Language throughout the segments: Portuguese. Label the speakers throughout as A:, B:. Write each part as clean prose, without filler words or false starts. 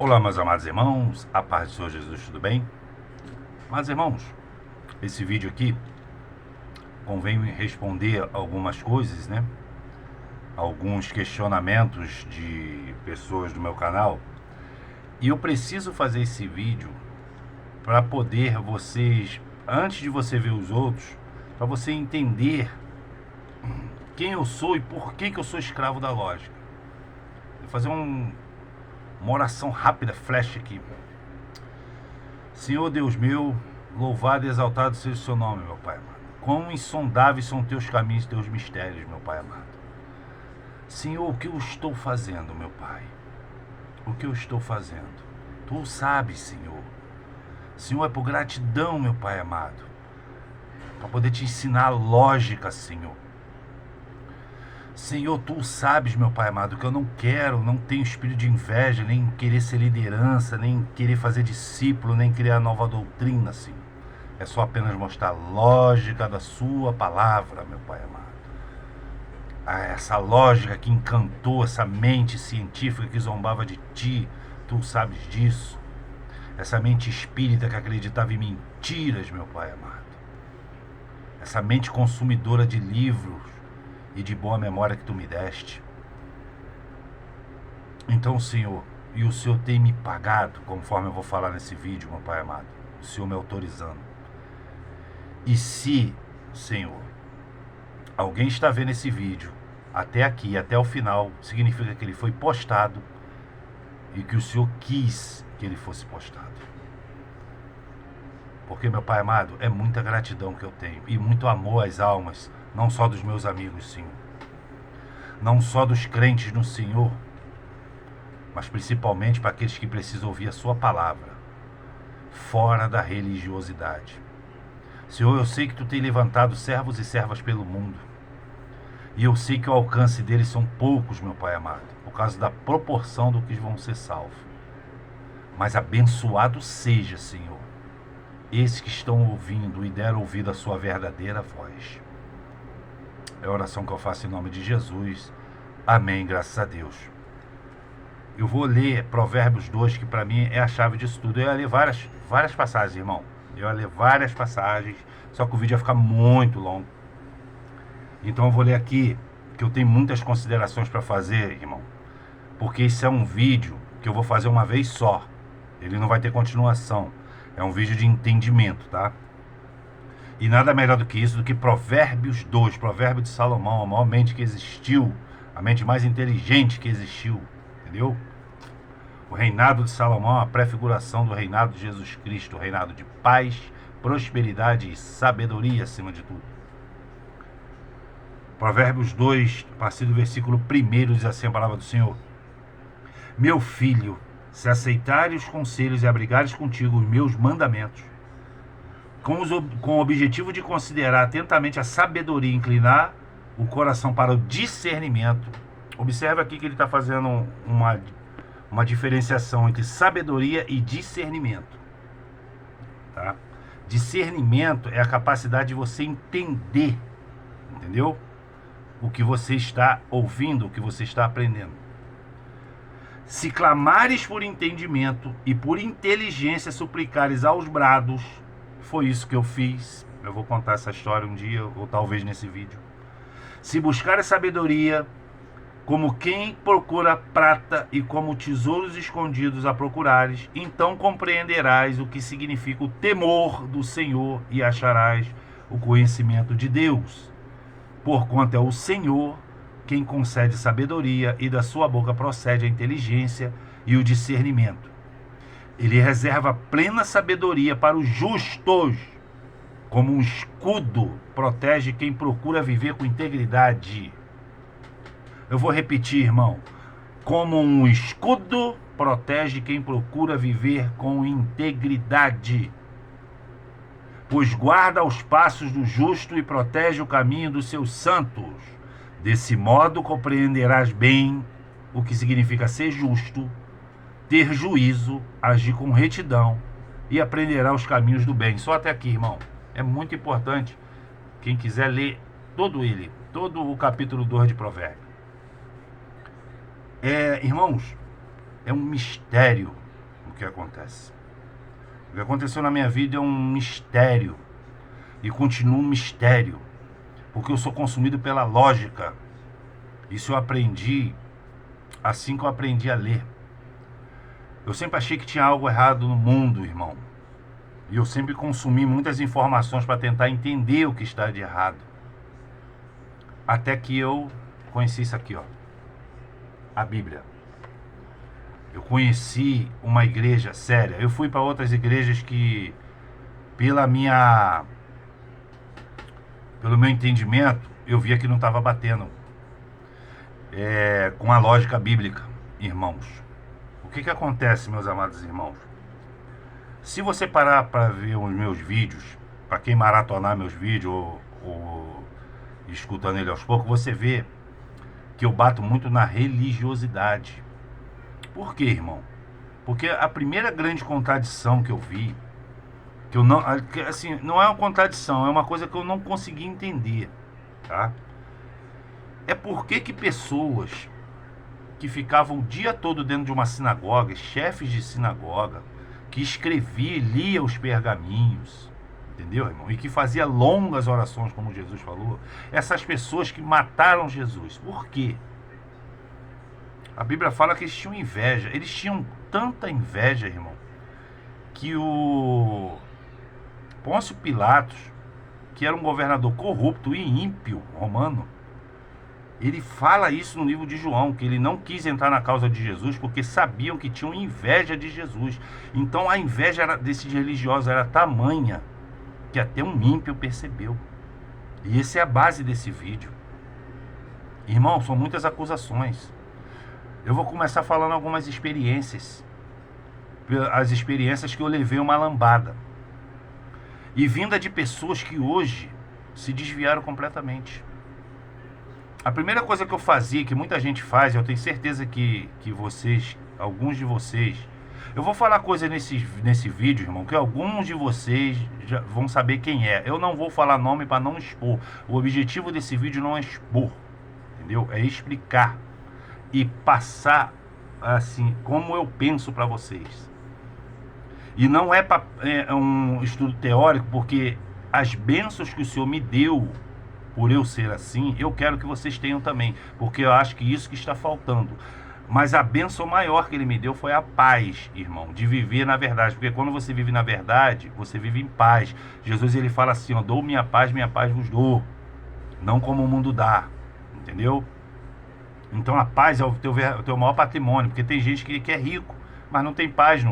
A: Olá, meus amados irmãos, a paz do Senhor Jesus, tudo bem? Mas, irmãos, esse vídeo aqui convém responder algumas coisas, né? Alguns questionamentos de pessoas do meu canal. E eu preciso fazer esse vídeo para poder vocês, antes de você ver os outros, para você entender quem eu sou e por que eu sou escravo da lógica. Vou fazer uma oração rápida, flash aqui. Senhor Deus meu, louvado e exaltado seja o seu nome, meu Pai amado. Quão insondáveis são teus caminhos e teus mistérios, meu Pai amado. Senhor, o que eu estou fazendo, meu Pai? O que eu estou fazendo? Tu o sabes, Senhor. Senhor, é por gratidão, meu Pai amado, para poder te ensinar a lógica, Senhor. Senhor, tu sabes, meu Pai amado, que eu não tenho espírito de inveja, nem querer ser liderança, nem querer fazer discípulo, nem criar nova doutrina, Senhor. É só apenas mostrar a lógica da sua palavra, meu Pai amado. Essa lógica que encantou essa mente científica que zombava de ti, tu sabes disso. Essa mente espírita que acreditava em mentiras, meu Pai amado. Essa mente consumidora de livros e de boa memória que tu me deste. Então, Senhor, e o Senhor tem me pagado, conforme eu vou falar nesse vídeo, meu Pai amado, o Senhor me autorizando. E se, Senhor, alguém está vendo esse vídeo até aqui, até o final, significa que ele foi postado e que o Senhor quis que ele fosse postado. Porque, meu Pai amado, é muita gratidão que eu tenho e muito amor às almas, não só dos meus amigos, Senhor, não só dos crentes no Senhor, mas principalmente para aqueles que precisam ouvir a sua palavra, fora da religiosidade. Senhor, eu sei que tu tem levantado servos e servas pelo mundo, e eu sei que o alcance deles são poucos, meu Pai amado, por causa da proporção do que vão ser salvos. Mas abençoado seja, Senhor, esses que estão ouvindo e deram ouvido à sua verdadeira voz. É a oração que eu faço em nome de Jesus. Amém, graças a Deus. Eu vou ler Provérbios 2, que para mim é a chave disso tudo. Eu ia ler várias passagens, irmão. Eu ia ler várias passagens, só que o vídeo ia ficar muito longo. Então eu vou ler aqui, que eu tenho muitas considerações para fazer, irmão. Porque esse é um vídeo que eu vou fazer uma vez só. Ele não vai ter continuação. É um vídeo de entendimento, tá? E nada melhor do que isso, do que Provérbios 2, Provérbio de Salomão, a maior mente que existiu, a mente mais inteligente que existiu, entendeu? O reinado de Salomão é a prefiguração do reinado de Jesus Cristo, o reinado de paz, prosperidade e sabedoria acima de tudo. Provérbios 2, a partir do versículo 1, diz assim a palavra do Senhor: Meu filho, se aceitares os conselhos e abrigares contigo os meus mandamentos, com o objetivo de considerar atentamente a sabedoria e inclinar o coração para o discernimento. Observe aqui que ele está fazendo uma diferenciação entre sabedoria e discernimento. Tá? Discernimento é a capacidade de você entender, entendeu? O que você está ouvindo, o que você está aprendendo. Se clamares por entendimento e por inteligência suplicares aos brados, foi isso que eu fiz. Eu vou contar essa história um dia, ou talvez nesse vídeo. Se buscares sabedoria, como quem procura prata e como tesouros escondidos a procurares, então compreenderás o que significa o temor do Senhor e acharás o conhecimento de Deus. Porquanto é o Senhor quem concede sabedoria, e da sua boca procede a inteligência e o discernimento. Ele reserva plena sabedoria para os justos, como um escudo protege quem procura viver com integridade. Eu vou repetir, irmão. Como um escudo protege quem procura viver com integridade. Pois guarda os passos do justo e protege o caminho dos seus santos. Desse modo compreenderás bem o que significa ser justo, ter juízo, agir com retidão e aprenderá os caminhos do bem. Só até aqui, irmão. É muito importante. Quem quiser ler todo o capítulo 2 de Provérbios. Irmãos, é um mistério o que acontece. O que aconteceu na minha vida é um mistério. E continua um mistério. Porque eu sou consumido pela lógica. Isso eu aprendi assim que eu aprendi a ler. Eu sempre achei que tinha algo errado no mundo, irmão. E eu sempre consumi muitas informações para tentar entender o que está de errado. Até que eu conheci isso aqui, ó. A Bíblia. Eu conheci uma igreja séria. Eu fui para outras igrejas que, pelo meu entendimento, eu via que não estava batendo com a lógica bíblica, irmãos. O que acontece, meus amados irmãos? Se você parar para ver os meus vídeos, para quem maratonar meus vídeos ou escutando ele aos poucos, você vê que eu bato muito na religiosidade. Por quê, irmão? Porque a primeira grande contradição que eu vi, que eu não, assim, não é uma contradição, é uma coisa que eu não consegui entender, tá? É por que pessoas que ficavam o dia todo dentro de uma sinagoga, chefes de sinagoga, que escrevia e lia os pergaminhos, entendeu, irmão? E que fazia longas orações, como Jesus falou, essas pessoas que mataram Jesus, por quê? A Bíblia fala que eles tinham inveja. Eles tinham tanta inveja, irmão, que o Pôncio Pilatos, que era um governador corrupto e ímpio romano, ele fala isso no livro de João, que ele não quis entrar na causa de Jesus porque sabiam que tinham inveja de Jesus. Então a inveja desses religiosos era tamanha que até um ímpio percebeu. E essa é a base desse vídeo. Irmão, são muitas acusações. Eu vou começar falando algumas experiências. As experiências que eu levei uma lambada. E vinda de pessoas que hoje se desviaram completamente. A primeira coisa que eu fazia, que muita gente faz, eu tenho certeza que vocês, alguns de vocês... Eu vou falar coisa nesse vídeo, irmão, que alguns de vocês já vão saber quem é. Eu não vou falar nome para não expor. O objetivo desse vídeo não é expor, entendeu? É explicar e passar assim como eu penso para vocês. E não é um estudo teórico, porque as bênçãos que o Senhor me deu por eu ser assim, eu quero que vocês tenham também, porque eu acho que isso que está faltando. Mas a bênção maior que ele me deu foi a paz, irmão, de viver na verdade, porque quando você vive na verdade, você vive em paz. Jesus, ele fala assim, ó, dou minha paz vos dou, não como o mundo dá, entendeu? Então a paz é o teu maior patrimônio, porque tem gente que é rico, mas não tem paz,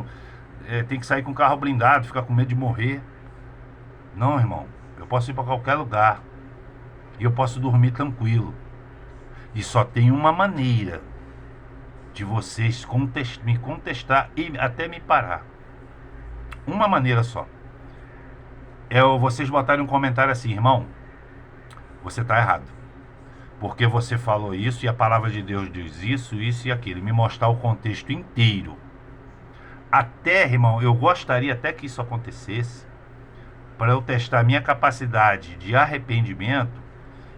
A: tem que sair com o carro blindado, ficar com medo de morrer. Não, irmão, eu posso ir para qualquer lugar e eu posso dormir tranquilo. E só tem uma maneira de vocês me contestar e até me parar. Uma maneira só. É vocês botarem um comentário assim, irmão, você está errado. Porque você falou isso e a palavra de Deus diz isso e aquilo. Me mostrar o contexto inteiro. Até, irmão, eu gostaria até que isso acontecesse para eu testar minha capacidade de arrependimento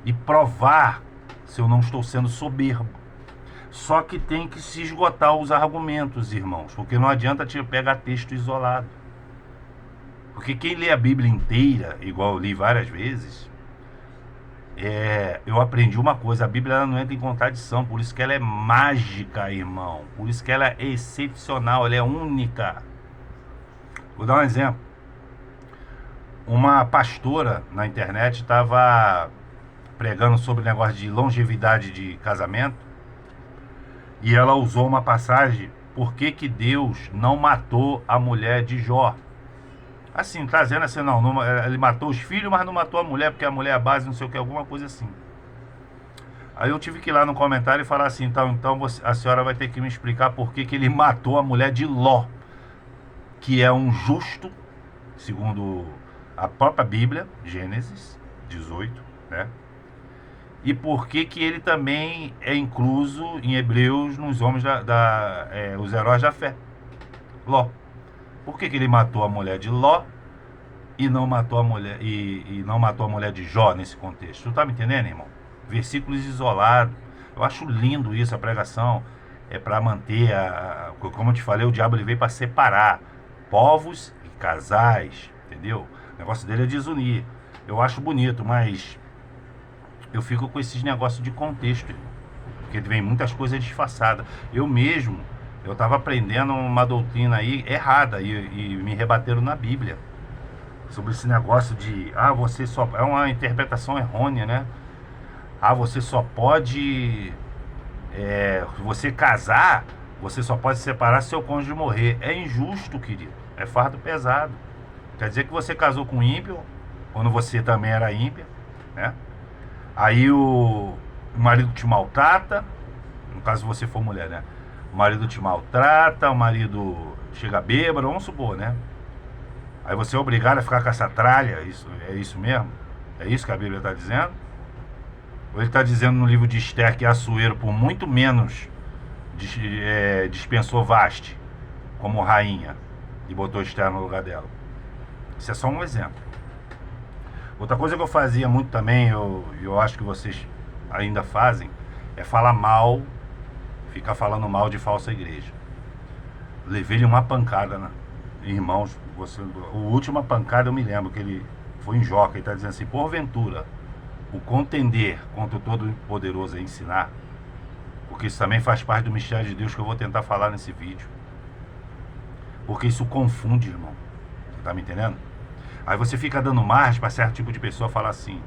A: e provar se eu não estou sendo soberbo. Só que tem que se esgotar os argumentos, irmãos. Porque não adianta te pegar texto isolado. Porque quem lê a Bíblia inteira, igual eu li várias vezes... eu aprendi uma coisa, a Bíblia ela não entra em contradição, por isso que ela é mágica, irmão, por isso que ela é excepcional, ela é única. Vou dar um exemplo. Uma pastora na internet estava pregando sobre negócio de longevidade de casamento e ela usou uma passagem, por que Deus não matou a mulher de Jó. Assim, trazendo assim, não, ele matou os filhos, mas não matou a mulher, porque a mulher é a base, não sei o que, alguma coisa assim. Aí eu tive que ir lá no comentário e falar assim, então a senhora vai ter que me explicar por que ele matou a mulher de Ló, que é um justo, segundo a própria Bíblia, Gênesis 18, né? E por que ele também é incluso em Hebreus nos homens os heróis da fé, Ló. Por que ele matou a mulher de Ló e não matou a mulher e não matou a mulher de Jó nesse contexto? Tu tá me entendendo, irmão? Versículos isolados. Eu acho lindo isso, a pregação. é para manter como eu te falei, o diabo ele veio para separar povos e casais, entendeu? O negócio dele é desunir. Eu acho bonito, mas eu fico com esses negócios de contexto, porque vem muitas coisas disfarçadas. Eu mesmo, eu estava aprendendo uma doutrina aí errada e me rebateram na Bíblia sobre esse negócio de você só é uma interpretação errônea, né? Você só pode você casar, você só pode separar se seu cônjuge morrer. É injusto, querido. É fardo pesado. Quer dizer que você casou com um ímpio quando você também era ímpia, né? Aí o marido te maltrata, no caso você for mulher, né? O marido te maltrata, o marido chega bêbado, vamos supor, né? Aí você é obrigado a ficar com essa tralha, é isso mesmo? É isso que a Bíblia está dizendo? Ou ele está dizendo no livro de Esther que Assuero, por muito menos, dispensou Vaste como rainha e botou Esther no lugar dela? Isso é só um exemplo. Outra coisa que eu fazia muito também, eu acho que vocês ainda fazem, é falar mal, ficar falando mal de falsa igreja. Levei-lhe uma pancada, né? Irmãos, a última pancada eu me lembro que ele foi em Joca e está dizendo assim: porventura, o contender contra o Todo-Poderoso é ensinar, porque isso também faz parte do mistério de Deus que eu vou tentar falar nesse vídeo, porque isso confunde, irmão. Você tá me entendendo? Aí você fica dando margem para certo tipo de pessoa falar assim: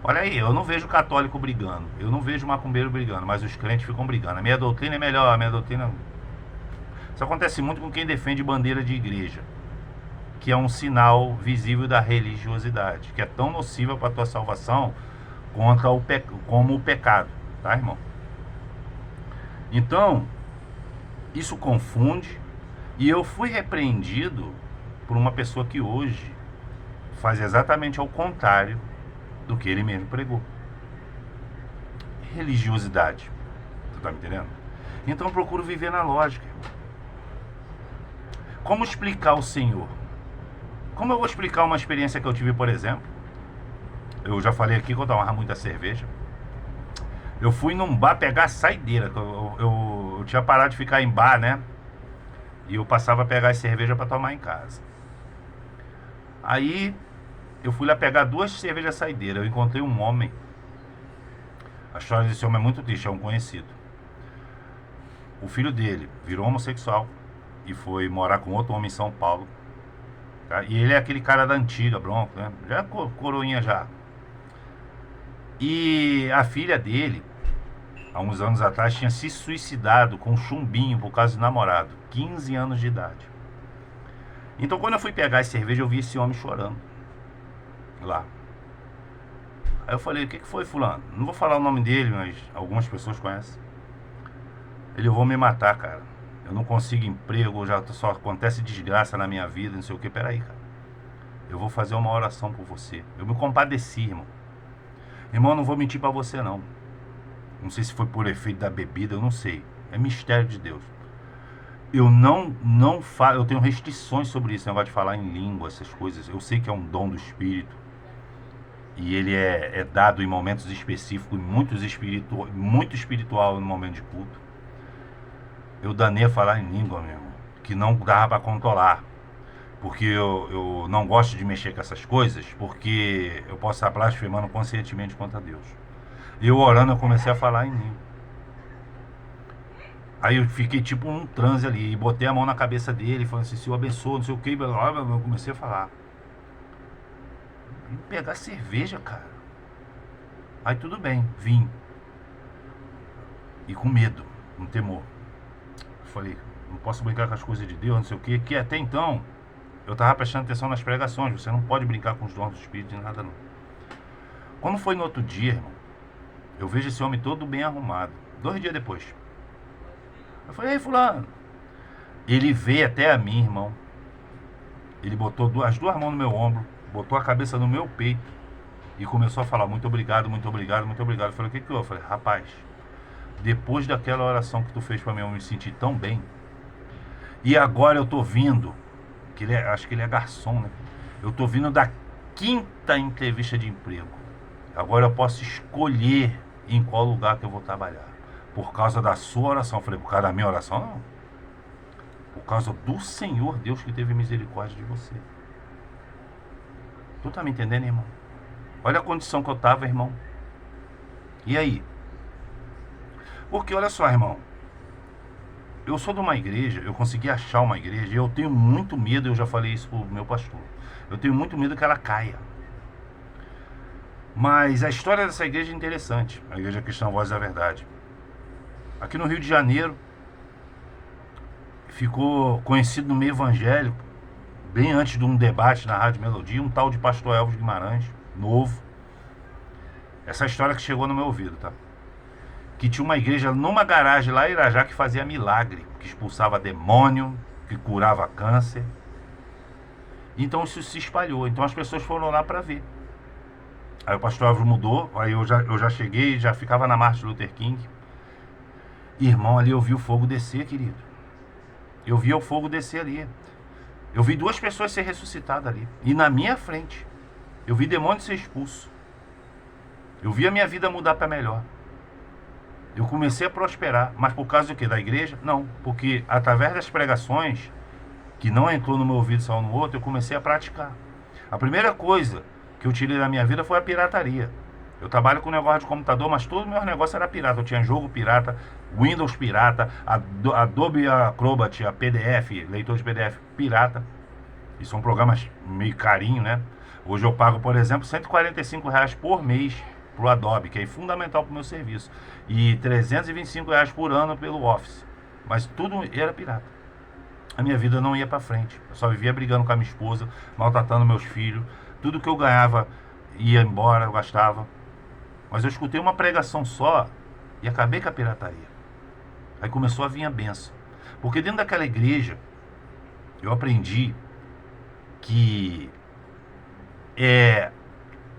A: olha aí, eu não vejo católico brigando, eu não vejo macumbeiro brigando, mas os crentes ficam brigando. A minha doutrina é melhor, a minha doutrina... Isso acontece muito com quem defende bandeira de igreja, que é um sinal visível da religiosidade, que é tão nociva para a tua salvação como o pecado, tá, irmão? Então, isso confunde, e eu fui repreendido por uma pessoa que hoje faz exatamente ao contrário do que ele mesmo pregou. Religiosidade. Você tá me entendendo? Então eu procuro viver na lógica. Como explicar o Senhor? Como eu vou explicar uma experiência que eu tive, por exemplo? Eu já falei aqui que eu tomava muita cerveja. Eu fui num bar pegar saideira. Eu tinha parado de ficar em bar, né? E eu passava a pegar as cervejas para tomar em casa. Aí eu fui lá pegar 2 cervejas saideira. Eu encontrei um homem. A história desse homem é muito triste, é um conhecido. O filho dele virou homossexual e foi morar com outro homem em São Paulo. Tá? E ele é aquele cara da antiga, Bronco, né? Já é coroinha já. E a filha dele, há uns anos atrás, tinha se suicidado com um chumbinho por causa do namorado. 15 anos de idade. Então quando eu fui pegar as cervejas, eu vi esse homem chorando lá. Aí eu falei: o que foi, fulano? Não vou falar o nome dele, mas algumas pessoas conhecem. Ele: eu vou me matar, cara. Eu não consigo emprego, já só acontece desgraça na minha vida, não sei o que. Peraí, cara. Eu vou fazer uma oração por você. Eu me compadeci, irmão. Irmão, eu não vou mentir pra você, não. Não sei se foi por efeito da bebida, eu não sei. É mistério de Deus. Eu não falo, eu tenho restrições sobre isso, negócio de falar em língua, essas coisas. Eu sei que é um dom do Espírito. E ele é dado em momentos específicos, muito espiritual no momento de culto. Eu danei a falar em língua, meu irmão, que não dava para controlar. Porque eu não gosto de mexer com essas coisas, porque eu posso estar blasfemando conscientemente contra Deus. Eu orando, eu comecei a falar em língua. Aí eu fiquei tipo num transe ali, e botei a mão na cabeça dele, falando assim: Senhor abençoa, não sei o que. Eu comecei a falar. E pegar cerveja, cara. Aí tudo bem, vim. E com medo, com temor. Falei: não posso brincar com as coisas de Deus, não sei o que. Que até então eu estava prestando atenção nas pregações. Você não pode brincar com os dons do Espírito de nada, não. Quando foi no outro dia, irmão, eu vejo esse homem todo bem arrumado. 2 dias depois, eu falei: ei, fulano. Ele veio até a mim, irmão. Ele botou as 2 mãos no meu ombro, botou a cabeça no meu peito e começou a falar: muito obrigado, muito obrigado, muito obrigado. Eu falei: o que houve? Eu falei: rapaz, depois daquela oração que tu fez para mim, eu me senti tão bem. E agora eu tô vindo, acho que ele é garçom, né? Eu tô vindo da 5ª entrevista de emprego. Agora eu posso escolher em qual lugar que eu vou trabalhar. por causa da sua oração. Eu falei, por causa da minha oração? Não. Por causa do Senhor Deus que teve misericórdia de você. Tu tá me entendendo, irmão? Olha a condição que eu tava, irmão. E aí? Porque olha só, irmão, eu sou de uma igreja, eu consegui achar uma igreja e eu tenho muito medo, eu já falei isso pro meu pastor, eu tenho muito medo que ela caia. Mas a história dessa igreja é interessante, a Igreja Cristã Voz da Verdade. Aqui no Rio de Janeiro, ficou conhecido no meio evangélico, bem antes de um debate na Rádio Melodia, um tal de pastor Elvis Guimarães, novo. Essa história que chegou no meu ouvido, tá? Que tinha uma igreja numa garagem lá em Irajá que fazia milagre, que expulsava demônio, que curava câncer. Então isso se espalhou, então as pessoas foram lá para ver. Aí o pastor Álvaro mudou, aí eu já cheguei, já ficava na Martin Luther King. Irmão, ali eu vi o fogo descer, querido. Eu vi o fogo descer ali. Eu vi 2 pessoas ser ressuscitadas ali. E na minha frente, eu vi demônio ser expulso. Eu vi a minha vida mudar para melhor. Eu comecei a prosperar. Mas por causa do quê? Da igreja? Não. Porque através das pregações, que não entrou no meu ouvido e saiu no outro, eu comecei a praticar. A primeira coisa que eu tirei da minha vida foi a pirataria. Eu trabalho com negócio de computador, mas todo o meu negócio era pirata. Eu tinha jogo pirata, Windows pirata, Adobe Acrobat, a PDF, leitor de PDF pirata. E são programas meio carinho, né? Hoje eu pago, por exemplo, R$145 por mês pro Adobe, que é fundamental pro meu serviço. E R$325 por ano pelo Office. Mas tudo era pirata. A minha vida não ia para frente. Eu só vivia brigando com a minha esposa, maltratando meus filhos. Tudo que eu ganhava ia embora, eu gastava. Mas eu escutei uma pregação só e acabei com a pirataria. Aí começou a vir a benção. Porque dentro daquela igreja, eu aprendi que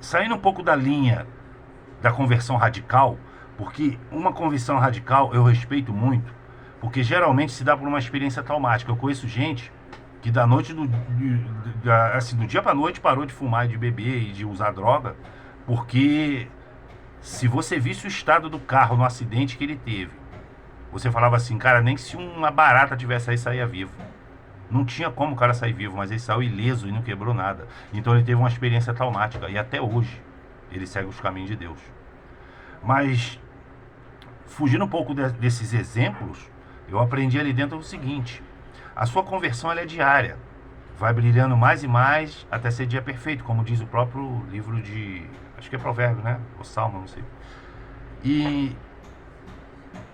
A: saindo um pouco da linha da conversão radical, porque uma conversão radical eu respeito muito, porque geralmente se dá por uma experiência traumática. Eu conheço gente que da noite do dia para noite parou de fumar e de beber e de usar droga, porque se você visse o estado do carro no acidente que ele teve, você falava assim, cara, nem se uma barata tivesse aí, saía vivo. Não tinha como o cara sair vivo, mas ele saiu ileso e não quebrou nada. Então ele teve uma experiência traumática e até hoje ele segue os caminhos de Deus. Mas fugindo um pouco desses exemplos, eu aprendi ali dentro o seguinte: a sua conversão ela é diária, vai brilhando mais e mais até ser dia perfeito, como diz o próprio livro de, acho que é Provérbio, né? O Salmo, não sei. E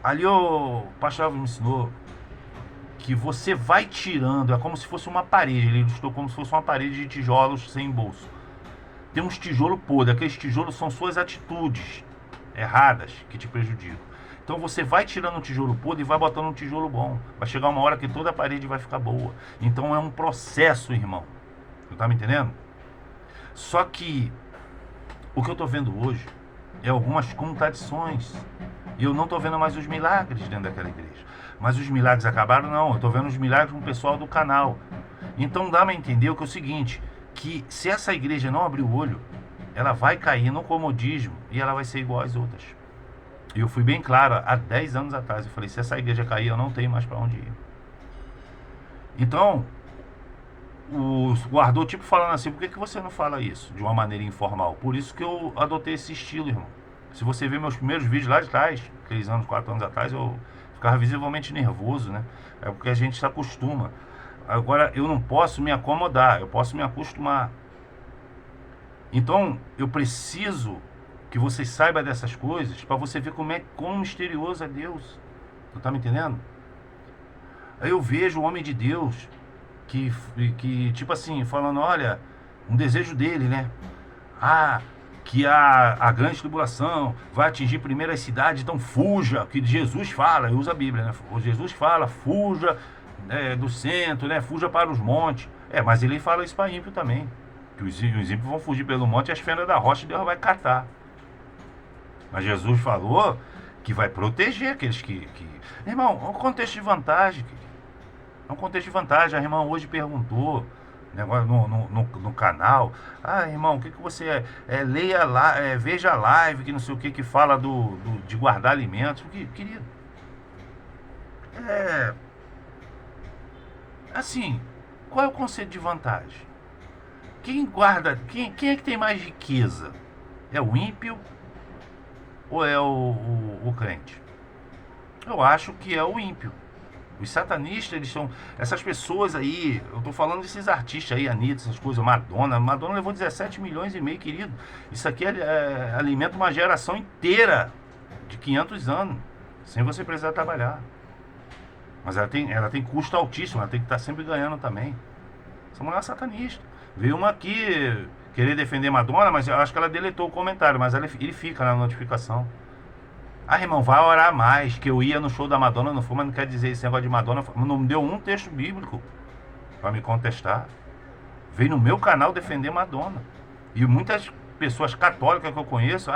A: ali o pastor me ensinou que você vai tirando, é como se fosse uma parede, ele ilustrou como se fosse uma parede de tijolos sem bolso. Tem uns tijolos podres, aqueles tijolos são suas atitudes erradas que te prejudicam. Então você vai tirando um tijolo podre e vai botando um tijolo bom. Vai chegar uma hora que toda a parede vai ficar boa. Então é um processo, irmão. Você tá me entendendo? Só que o que eu tô vendo hoje é algumas contradições. E eu não tô vendo mais os milagres dentro daquela igreja. Mas os milagres acabaram? Não. Eu tô vendo os milagres com o pessoal do canal. Então dá pra entender que é o seguinte, que se essa igreja não abrir o olho, ela vai cair no comodismo e ela vai ser igual às outras. E eu fui bem claro, há 10 anos atrás, eu falei, se essa igreja cair, eu não tenho mais para onde ir. Então, o Ardor tipo falando assim, por que você não fala isso de uma maneira informal? Por isso que eu adotei esse estilo, irmão. Se você ver meus primeiros vídeos lá de trás, 3 anos, 4 anos atrás, eu ficava visivelmente nervoso, né? É porque a gente se acostuma. Agora, eu não posso me acomodar, eu posso me acostumar. Então, eu preciso que você saiba dessas coisas para você ver quão misterioso é Deus. Não tá me entendendo? Aí eu vejo o homem de Deus que tipo assim, falando, olha, um desejo dele, né? Que a grande tribulação vai atingir primeiro as cidades, então fuja, que Jesus fala, eu uso a Bíblia, né? Jesus fala, fuja do centro, né? Fuja para os montes. Mas ele fala isso para ímpio também. Que os ímpios vão fugir pelo monte e as fendas da rocha Deus vai catar. Mas Jesus falou que vai proteger aqueles que... Irmão, é um contexto de vantagem. É um contexto de vantagem. A irmã hoje perguntou negócio no canal. Ah, irmão, o que você leia lá, veja a live, que não sei o que fala de guardar alimentos. Querido, é, assim, qual é o conceito de vantagem? Quem guarda, quem é que tem mais riqueza? É o ímpio ou é o crente? Eu acho que é o ímpio. Os satanistas, eles são. Essas pessoas aí, eu tô falando desses artistas aí, Anitta, essas coisas, Madonna. Madonna levou 17 milhões e meio, querido. Isso aqui alimenta uma geração inteira de 500 anos, sem você precisar trabalhar. Mas ela tem custo altíssimo, ela tem que estar sempre ganhando também. Essa mulher é satanista. Veio uma aqui querer defender Madonna, mas eu acho que ela deletou o comentário, mas ele fica na notificação. Ah, irmão, vai orar mais, que eu ia no show da Madonna, não foi, mas não quer dizer esse negócio de Madonna. Não me deu um texto bíblico para me contestar. Veio no meu canal defender Madonna. E muitas pessoas católicas que eu conheço,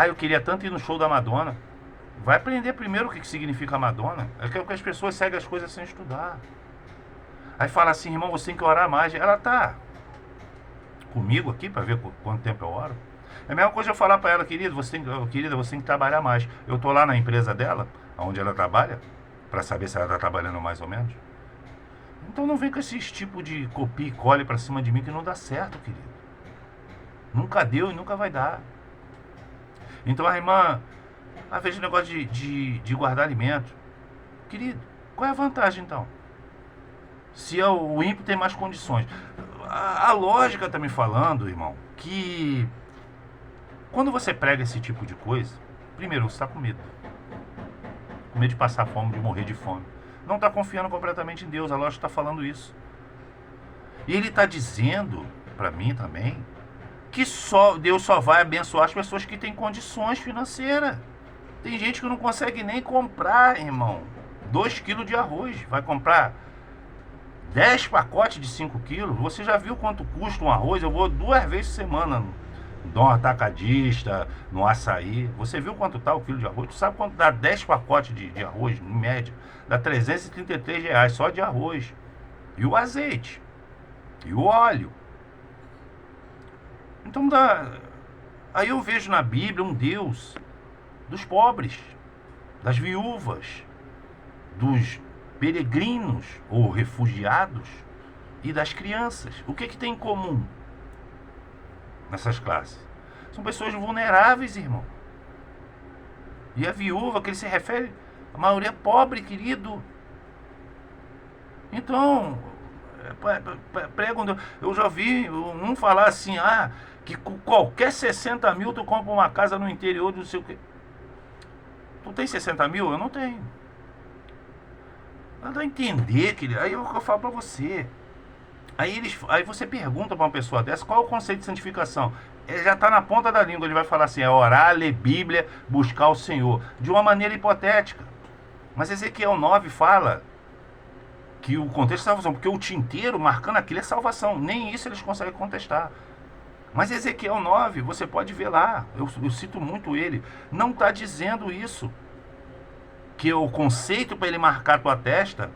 A: eu queria tanto ir no show da Madonna. Vai aprender primeiro o que significa Madonna. É que as pessoas seguem as coisas sem estudar. Aí fala assim, irmão, você tem que orar mais. Ela tá comigo aqui para ver quanto tempo eu oro. É a mesma coisa eu falar para ela, querida, você tem que trabalhar mais. Eu tô lá na empresa dela, onde ela trabalha, para saber se ela está trabalhando mais ou menos. Então não vem com esse tipo de copia e cole para cima de mim que não dá certo, querido. Nunca deu e nunca vai dar. Então a irmã, veja o negócio de guardar alimento. Querido, qual é a vantagem então? Se o ímpio tem mais condições. A lógica está me falando, irmão, que quando você prega esse tipo de coisa, primeiro você está com medo. Com medo de passar fome, de morrer de fome. Não está confiando completamente em Deus, a lógica está falando isso. E ele está dizendo, para mim também, que Deus só vai abençoar as pessoas que têm condições financeiras. Tem gente que não consegue nem comprar, irmão, 2 quilos de arroz. Vai comprar 10 pacotes de 5 quilos. Você já viu quanto custa um arroz? Eu vou 2 vezes por semana no atacadista, no açaí. Você viu quanto está o quilo de arroz? Tu sabe quanto dá 10 pacotes de arroz, em média? Dá R$ 333 só de arroz. E o azeite. E o óleo. Então aí eu vejo na Bíblia um Deus dos pobres, das viúvas, dos peregrinos ou refugiados e das crianças. O que tem em comum nessas classes? São pessoas vulneráveis, irmão. E a viúva, que ele se refere, a maioria é pobre, querido. Então, eu já vi um falar assim, que com qualquer 60 mil tu compra uma casa no interior do seu... Tu tem 60 mil? Eu não tenho. Não dá a entender, querido. Aí eu falo pra você. Aí você pergunta pra uma pessoa dessa, qual é o conceito de santificação? Ele já está na ponta da língua, ele vai falar assim, é orar, ler Bíblia, buscar o Senhor. De uma maneira hipotética. Mas Ezequiel 9 fala que o contexto é salvação, porque o tinteiro marcando aquilo é salvação. Nem isso eles conseguem contestar. Mas Ezequiel 9, você pode ver lá, eu cito muito ele, não está dizendo isso. Que o conceito para ele marcar a tua testa,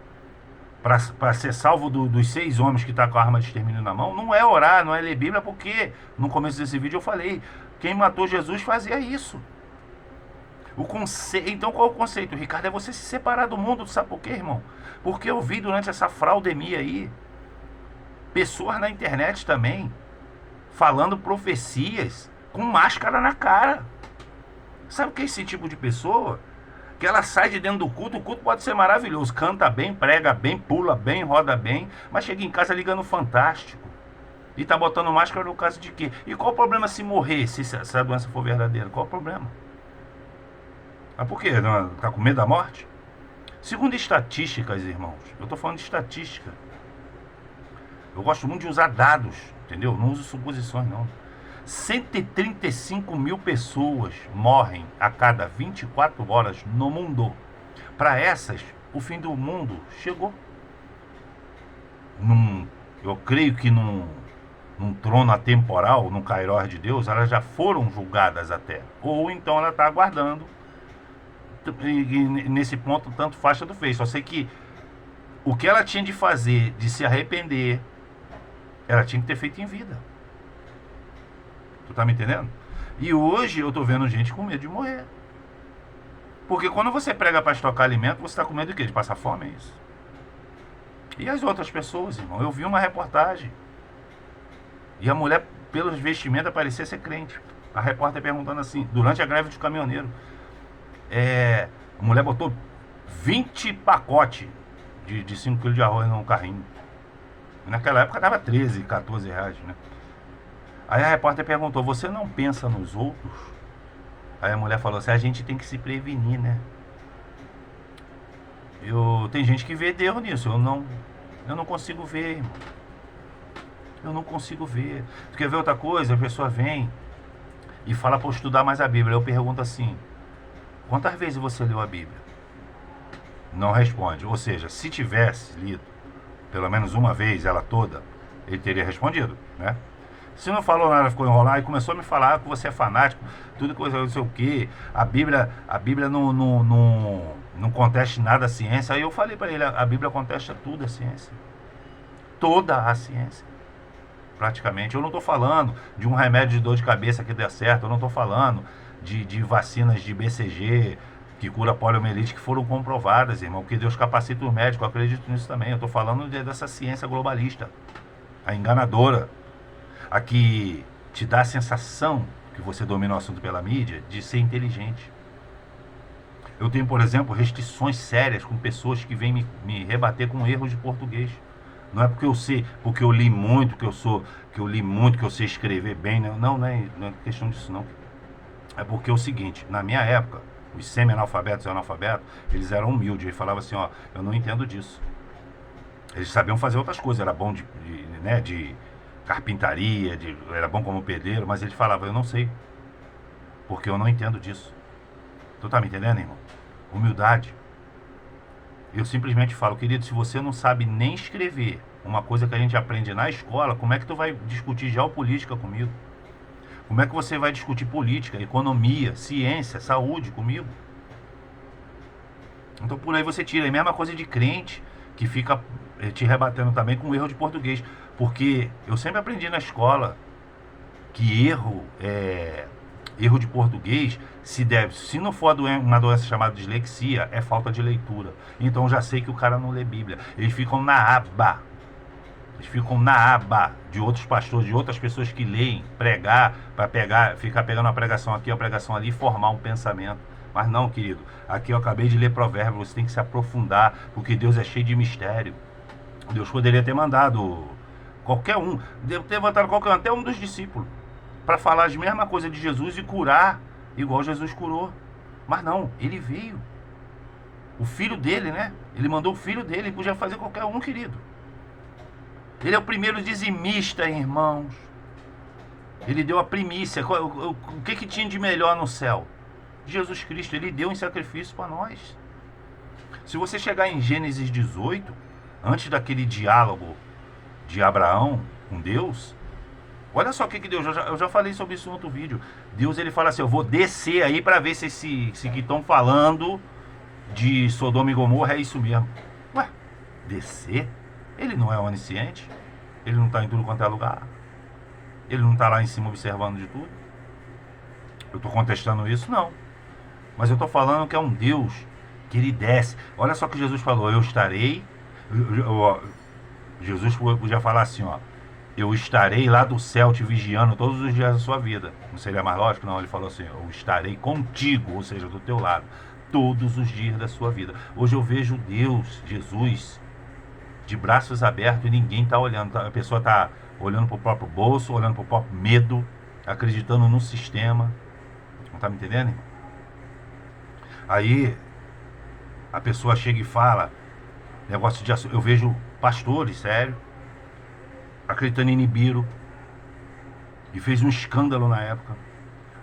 A: para ser salvo dos 6 homens que está com a arma de extermínio na mão, não é orar, não é ler Bíblia, porque no começo desse vídeo eu falei, quem matou Jesus fazia isso. Então qual é o conceito, Ricardo? É você se separar do mundo, sabe por quê, irmão? Porque eu vi durante essa fraudemia aí, pessoas na internet também, falando profecias com máscara na cara. Sabe o que é esse tipo de pessoa? Que ela sai de dentro do culto, o culto pode ser maravilhoso, canta bem, prega bem, pula bem, roda bem, mas chega em casa ligando Fantástico. E tá botando máscara no caso de quê? E qual o problema se morrer, se a doença for verdadeira? Qual o problema? Mas por quê? Não, tá com medo da morte? Segundo estatísticas, irmãos, eu tô falando de estatística. Eu gosto muito de usar dados, entendeu? Não uso suposições, não. 135 mil pessoas morrem a cada 24 horas no mundo. Para essas, o fim do mundo chegou. Eu creio que num trono atemporal, num Kairos de Deus, elas já foram julgadas até. Ou então ela está aguardando. E nesse ponto, tanto faz, tanto fez. Só sei que o que ela tinha de fazer, de se arrepender, Ela tinha que ter feito em vida. Tu tá me entendendo? E hoje eu tô vendo gente com medo de morrer. Porque quando você prega para estocar alimento, você tá com medo de quê? De passar fome, é isso? E as outras pessoas, irmão? Eu vi uma reportagem. E a mulher, pelos vestimentos, parecia ser crente. A repórter perguntando assim, durante a greve dos caminhoneiros. A mulher botou 20 pacotes de 5 quilos de arroz no carrinho. E naquela época dava 13, 14 reais, né? Aí a repórter perguntou, você não pensa nos outros? Aí a mulher falou assim, a gente tem que se prevenir, né? Tem gente que vê Deus nisso, eu não consigo ver, irmão. Eu não consigo ver. Tu quer ver outra coisa? A pessoa vem e fala para eu estudar mais a Bíblia. Eu pergunto assim, quantas vezes você leu a Bíblia? Não responde. Ou seja, se tivesse lido pelo menos uma vez ela toda, ele teria respondido, né? Se não falou nada, ficou enrolado e começou a me falar que você é fanático, tudo coisa, não sei o que, a Bíblia não contesta nada a ciência. Aí eu falei para ele, a Bíblia contesta tudo a ciência. Toda a ciência. Praticamente. Eu não estou falando de um remédio de dor de cabeça que dê certo, eu não estou falando de vacinas de BCG que cura poliomielite que foram comprovadas, irmão, que Deus capacita os médicos, eu acredito nisso também. Eu estou falando dessa ciência globalista, a enganadora, a que te dá a sensação que você domina o assunto pela mídia de ser inteligente. Eu tenho, por exemplo, restrições sérias com pessoas que vêm me rebater com erros de português. Não é porque eu sei, porque eu li muito, que eu sei escrever bem, não é questão disso não. É porque é o seguinte, na minha época, os semi-analfabetos e analfabetos, eles eram humildes, eles falavam assim, ó, eu não entendo disso. Eles sabiam fazer outras coisas, era bom de carpintaria, era bom como pedreiro, mas eles falavam, eu não sei, porque eu não entendo disso. Tu tá me entendendo, irmão? Humildade. Eu simplesmente falo, querido, se você não sabe nem escrever uma coisa que a gente aprende na escola, como é que tu vai discutir geopolítica comigo? Como é que você vai discutir política, economia, ciência, saúde comigo? Então por aí você tira. É a mesma coisa de crente que fica te rebatendo também com erro de português. Porque eu sempre aprendi na escola que erro de português se não for uma doença chamada dislexia, é falta de leitura. Então eu já sei que o cara não lê Bíblia. Eles ficam na aba. Eles ficam na aba de outros pastores, de outras pessoas que leem, pregar, para ficar pegando uma pregação aqui, uma pregação ali e formar um pensamento. Mas não, querido, aqui eu acabei de ler Provérbios, você tem que se aprofundar, porque Deus é cheio de mistério. Deus poderia ter mandado qualquer um, deve ter levantado qualquer um, até um dos discípulos, para falar as mesmas coisas de Jesus e curar igual Jesus curou. Mas não, ele veio. O filho dele, né? Ele mandou o filho dele, ele podia fazer qualquer um, querido. Ele é o primeiro dizimista, irmãos. Ele deu a primícia. O que tinha de melhor no céu? Jesus Cristo, ele deu em sacrifício para nós. Se você chegar em Gênesis 18, antes daquele diálogo de Abraão com Deus, olha só o que Deus, eu já falei sobre isso em outro vídeo. Deus, ele fala assim, eu vou descer aí para ver se que estão falando de Sodoma e Gomorra é isso mesmo. Ué, descer? Ele não é onisciente? Ele não está em tudo quanto é lugar? Ele não está lá em cima observando de tudo? Eu estou contestando isso? Não. Mas eu estou falando que é um Deus que ele desce. Olha só o que Jesus falou, eu estarei... Jesus podia falar assim, ó, eu estarei lá do céu te vigiando todos os dias da sua vida. Não seria mais lógico? Não, ele falou assim, eu estarei contigo, ou seja, do teu lado, todos os dias da sua vida. Hoje eu vejo Deus, Jesus, de braços abertos e ninguém está olhando. A pessoa está olhando para o próprio bolso, olhando para o próprio medo, acreditando no sistema. Não está me entendendo, irmão? Aí a pessoa chega e fala, negócio de... Eu vejo pastores, sério, acreditando em Nibiru, e fez um escândalo na época.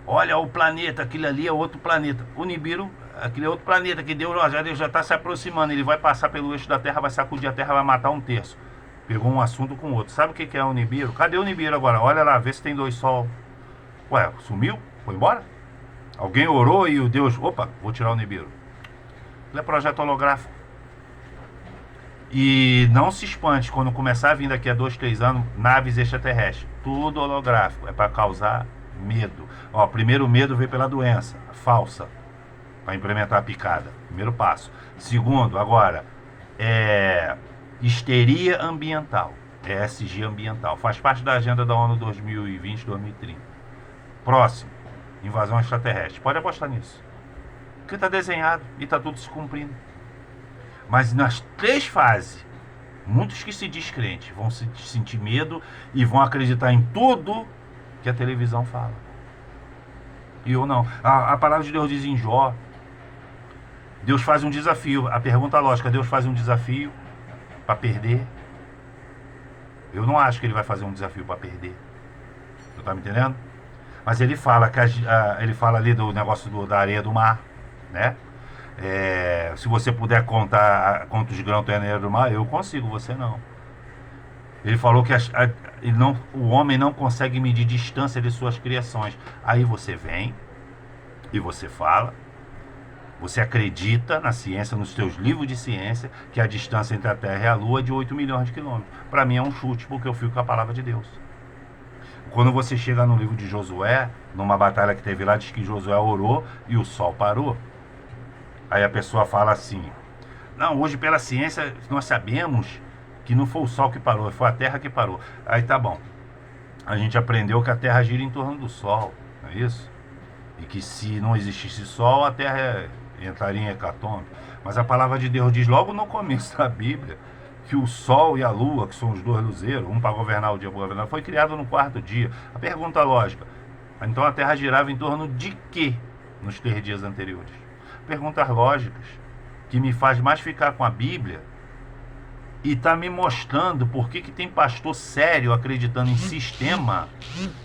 A: Olha o planeta, aquilo ali é outro planeta. O Nibiru, aquele é outro planeta que Deus já está se aproximando. Ele vai passar pelo eixo da Terra, vai sacudir a Terra, vai matar um terço. Pegou um assunto com o outro. Sabe o que é o Nibiru? Cadê o Nibiru agora? Olha lá, vê se tem 2 sol. Ué, sumiu? Foi embora? Alguém orou e o Deus... Opa, vou tirar o Nibiru. Ele é projeto holográfico. E não se espante quando começar a vir daqui a 2, 3 anos naves extraterrestres. Tudo holográfico. É para causar medo. Ó, primeiro medo veio pela doença falsa, para implementar a picada. Primeiro passo. Segundo, agora, histeria ambiental. ESG ambiental. Faz parte da agenda da ONU 2020-2030. Próximo, invasão extraterrestre. Pode apostar nisso. Porque está desenhado e está tudo se cumprindo. Mas nas 3 fases, muitos que se diz crentes vão sentir medo e vão acreditar em tudo que a televisão fala. E eu não. A palavra de Deus diz em Jó, Deus faz um desafio. A pergunta lógica, Deus faz um desafio para perder? Eu não acho que ele vai fazer um desafio para perder. Você tá me entendendo? Mas ele fala que ele fala ali do negócio da areia do mar, né? Se você puder contar quantos grãos tem na areia do mar, eu consigo, você não. Ele falou que o homem não consegue medir distância de suas criações. Aí você vem e você fala, você acredita na ciência, nos seus livros de ciência, que a distância entre a Terra e a Lua é de 8 milhões de quilômetros. Para mim é um chute, porque eu fico com a palavra de Deus. Quando você chega no livro de Josué, numa batalha que teve lá, diz que Josué orou e o sol parou. Aí a pessoa fala assim, não, hoje pela ciência nós sabemos que não foi o sol que parou, foi a Terra que parou. Aí tá bom. A gente aprendeu que a Terra gira em torno do sol, não é isso? E que se não existisse sol, a Terra entraria em hecatombe. Mas a palavra de Deus diz logo no começo da Bíblia que o sol e a lua, que são os 2 luzeiros, um para governar o dia, para governar, foi criado no 4º dia. A pergunta lógica, então a Terra girava em torno de quê nos 3 dias anteriores? Perguntas lógicas, que me faz mais ficar com a Bíblia e tá me mostrando por que tem pastor sério acreditando em sistema,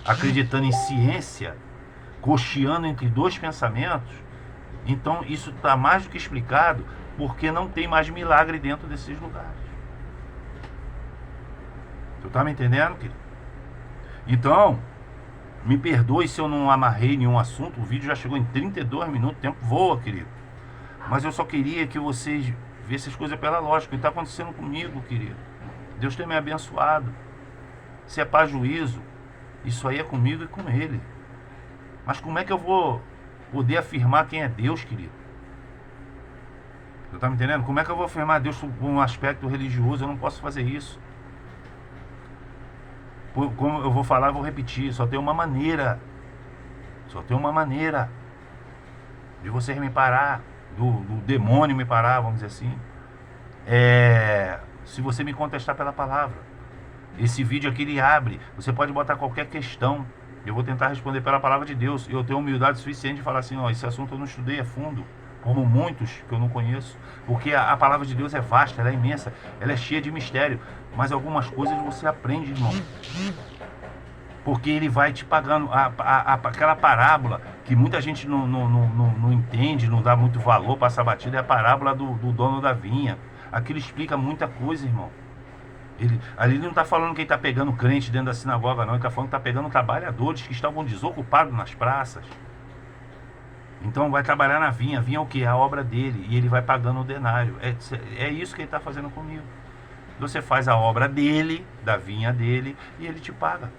A: acreditando em ciência, cocheando entre 2 pensamentos. Então isso está mais do que explicado, porque não tem mais milagre dentro desses lugares. Tu tá me entendendo, querido? Então, me perdoe se eu não amarrei nenhum assunto. O vídeo já chegou em 32 minutos, o tempo voa, querido. Mas eu só queria que vocês vissem as coisas pela lógica. O que está acontecendo comigo, querido? Deus tem me abençoado. Se é para juízo, isso aí é comigo e com ele. Mas como é que eu vou poder afirmar quem é Deus, querido? Você está me entendendo? Como é que eu vou afirmar Deus por um aspecto religioso? Eu não posso fazer isso. Como eu vou falar, eu vou repetir. Só tem uma maneira. Só tem uma maneira de vocês me parar, do demônio me parar, vamos dizer assim. Se você me contestar pela palavra. Esse vídeo aqui ele abre. Você pode botar qualquer questão. Eu vou tentar responder pela palavra de Deus. Eu tenho humildade suficiente de falar assim, ó, esse assunto eu não estudei a fundo, como muitos que eu não conheço, porque a palavra de Deus é vasta, ela é imensa, ela é cheia de mistério, mas algumas coisas você aprende, irmão, porque ele vai te pagando. Aquela parábola que muita gente não entende, não dá muito valor, passa batida, é a parábola do dono da vinha. Aquilo explica muita coisa, irmão. Ali ele não está falando que ele está pegando crente dentro da sinagoga, não. Ele está falando que está pegando trabalhadores que estavam desocupados nas praças. Então vai trabalhar na vinha. A vinha é o que? A obra dele. E ele vai pagando o denário. É isso que ele está fazendo comigo. Você faz a obra dele, da vinha dele, e ele te paga.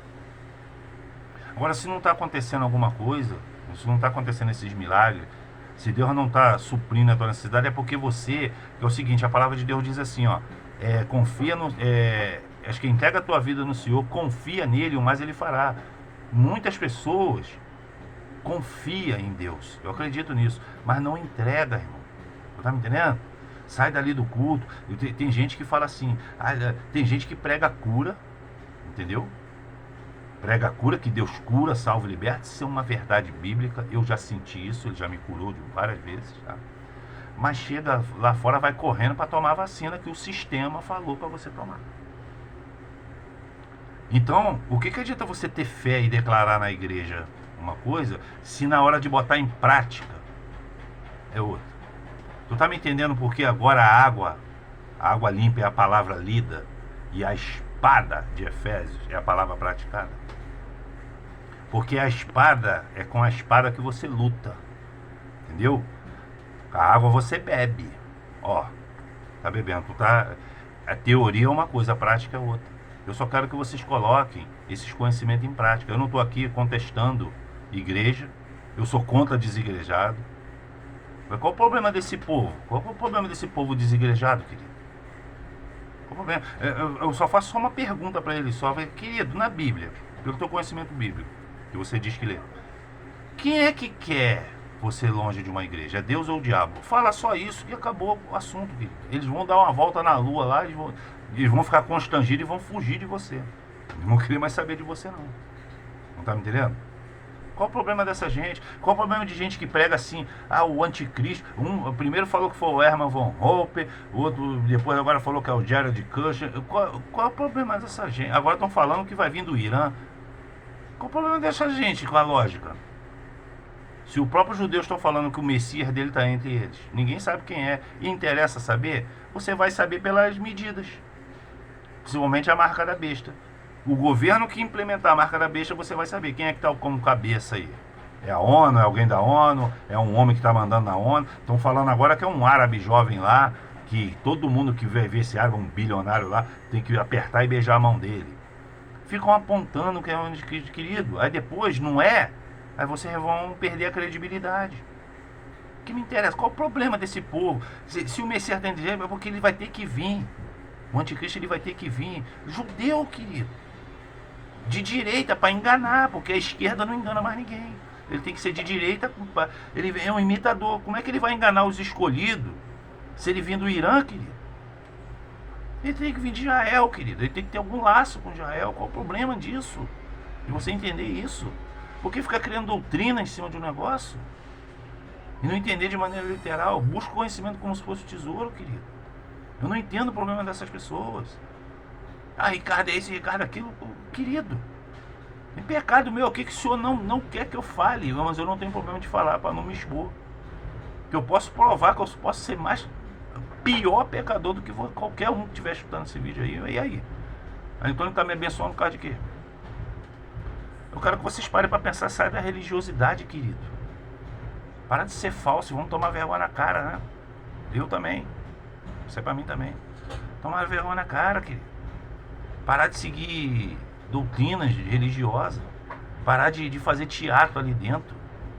A: Agora, se não está acontecendo alguma coisa, se não está acontecendo esses milagres, se Deus não está suprindo a tua necessidade, é porque você... É o seguinte, a palavra de Deus diz assim, ó... confia no... acho que entrega a tua vida no Senhor, confia nele, o mais ele fará. Muitas pessoas confiam em Deus, eu acredito nisso, mas não entrega, irmão. Tá me entendendo? Sai dali do culto. Tem gente que fala assim, tem gente que prega a cura, entendeu? Prega a cura, que Deus cura, salva e liberta. Isso é uma verdade bíblica, eu já senti isso, ele já me curou várias vezes, tá? Mas chega lá fora, vai correndo para tomar a vacina que o sistema falou para você tomar. Então, o que adianta você ter fé e declarar na igreja uma coisa, se na hora de botar em prática é outra? Tu tá me entendendo porque agora a água limpa é a palavra lida, e a espada de Efésios é a palavra praticada? Porque a espada é com a espada que você luta, entendeu? A água você bebe, ó, tá bebendo, tu tá... A teoria é uma coisa, a prática é outra. Eu só quero que vocês coloquem esses conhecimentos em prática. Eu não estou aqui contestando igreja, eu sou contra desigrejado. Mas qual o problema desse povo? Qual é o problema desse povo desigrejado, querido? Qual o problema? Eu só faço só uma pergunta para ele, querido, na Bíblia, pelo teu conhecimento bíblico, que você diz que lê, quem é que quer você longe de uma igreja? É Deus ou o diabo? Fala só isso e acabou o assunto, querido. Eles vão dar uma volta na lua lá, eles vão ficar constrangidos e vão fugir de você. Eles não vão querer mais saber de você, não. Não tá me entendendo? Qual o problema dessa gente? Qual o problema de gente que prega assim, o anticristo? O primeiro falou que foi o Herman von Hoppe, o outro depois agora falou que é o Jared Kushner. Qual é o problema dessa gente? Agora estão falando que vai vir do Irã. Qual o problema dessa gente com a lógica? Se o próprio judeus estão falando que o Messias dele está entre eles, ninguém sabe quem é, e interessa saber, você vai saber pelas medidas. Principalmente a marca da besta. O governo que implementar a marca da besta, você vai saber quem é que está como cabeça aí. É a ONU, é alguém da ONU, é um homem que está mandando na ONU. Estão falando agora que é um árabe jovem lá, que todo mundo que vai ver esse árabe, um bilionário lá, tem que apertar e beijar a mão dele. Ficam apontando que é um querido. Aí depois, não é... Aí vocês vão perder a credibilidade. O que me interessa? Qual o problema desse povo? Se o Messias tem direito, é porque ele vai ter que vir. O anticristo ele vai ter que vir. Judeu, querido. De direita, para enganar, porque a esquerda não engana mais ninguém. Ele tem que ser de direita. Ele é um imitador. Como é que ele vai enganar os escolhidos se ele vir do Irã, querido? Ele tem que vir de Israel, querido. Ele tem que ter algum laço com Israel. Qual o problema disso? De você entender isso? Por que ficar criando doutrina em cima de um negócio? E não entender de maneira literal? Busca conhecimento como se fosse tesouro, querido. Eu não entendo o problema dessas pessoas. Ricardo é esse, Ricardo é aquilo. Querido, é pecado meu. O que o senhor não quer que eu fale? Mas eu não tenho problema de falar para não me expor. Que eu posso provar que eu posso ser mais pior pecador do que qualquer um que estiver escutando esse vídeo aí. E aí? A Antônio está me abençoando por causa de quê? Eu quero que vocês parem para pensar, sai da religiosidade, querido. Para de ser falso, vamos tomar vergonha na cara, né? Eu também. Isso é para mim também. Tomar vergonha na cara, querido. Parar de seguir doutrinas religiosas. Parar de fazer teatro ali dentro.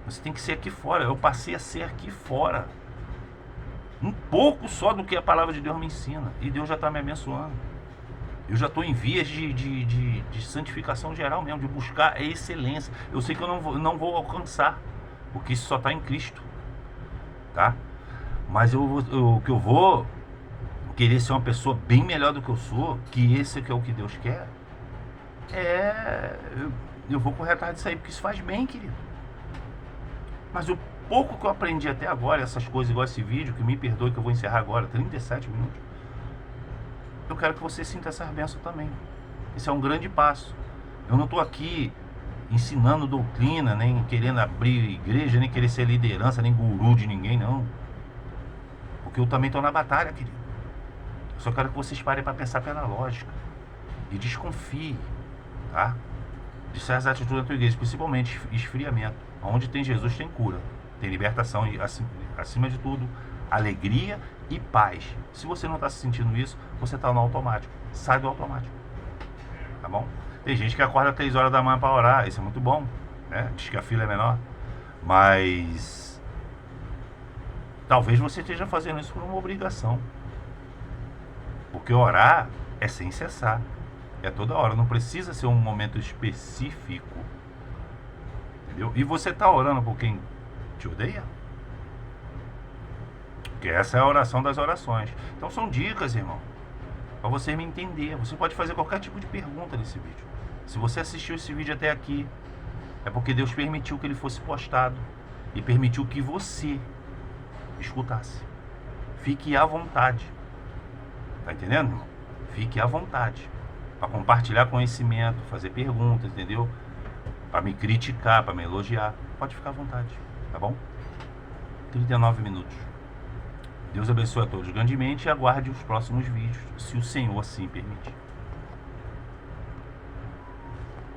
A: Você tem que ser aqui fora. Eu passei a ser aqui fora. Um pouco só do que a palavra de Deus me ensina. E Deus já está me abençoando. Eu já estou em vias de santificação geral mesmo, de buscar a excelência. Eu sei que eu não vou alcançar, porque isso só está em Cristo, tá? Mas o que eu vou querer ser uma pessoa bem melhor do que eu sou, que esse que é o que Deus quer, eu vou correr atrás disso aí, porque isso faz bem, querido. Mas o pouco que eu aprendi até agora, essas coisas igual esse vídeo, que me perdoe que eu vou encerrar agora, 37 minutos, eu quero que você sinta essa bênção também. Esse é um grande passo. Eu não estou aqui ensinando doutrina, nem querendo abrir igreja, nem querer ser liderança, nem guru de ninguém, não. Porque eu também estou na batalha, querido. Eu só quero que vocês parem para pensar pela lógica. E desconfie, tá? De certas atitudes da tua igreja, principalmente esfriamento. Onde tem Jesus tem cura, tem libertação e, acima de tudo, alegria e paz. Se você não está se sentindo isso, você está no automático. Sai do automático. Tá bom? Tem gente que acorda 3 horas da manhã para orar. Isso é muito bom, né? Diz que a fila é menor. Mas talvez você esteja fazendo isso por uma obrigação. Porque orar é sem cessar. É toda hora. Não precisa ser um momento específico. Entendeu? E você está orando por quem te odeia? Porque essa é a oração das orações. Então são dicas, irmão, para você me entender. Você pode fazer qualquer tipo de pergunta nesse vídeo. Se você assistiu esse vídeo até aqui, é porque Deus permitiu que ele fosse postado e permitiu que você escutasse. Fique à vontade. Tá entendendo, irmão? Fique à vontade para compartilhar conhecimento, fazer perguntas, entendeu? Para me criticar, para me elogiar. Pode ficar à vontade, tá bom? 39 minutos. Deus abençoe a todos grandemente e aguarde os próximos vídeos, se o Senhor assim permitir.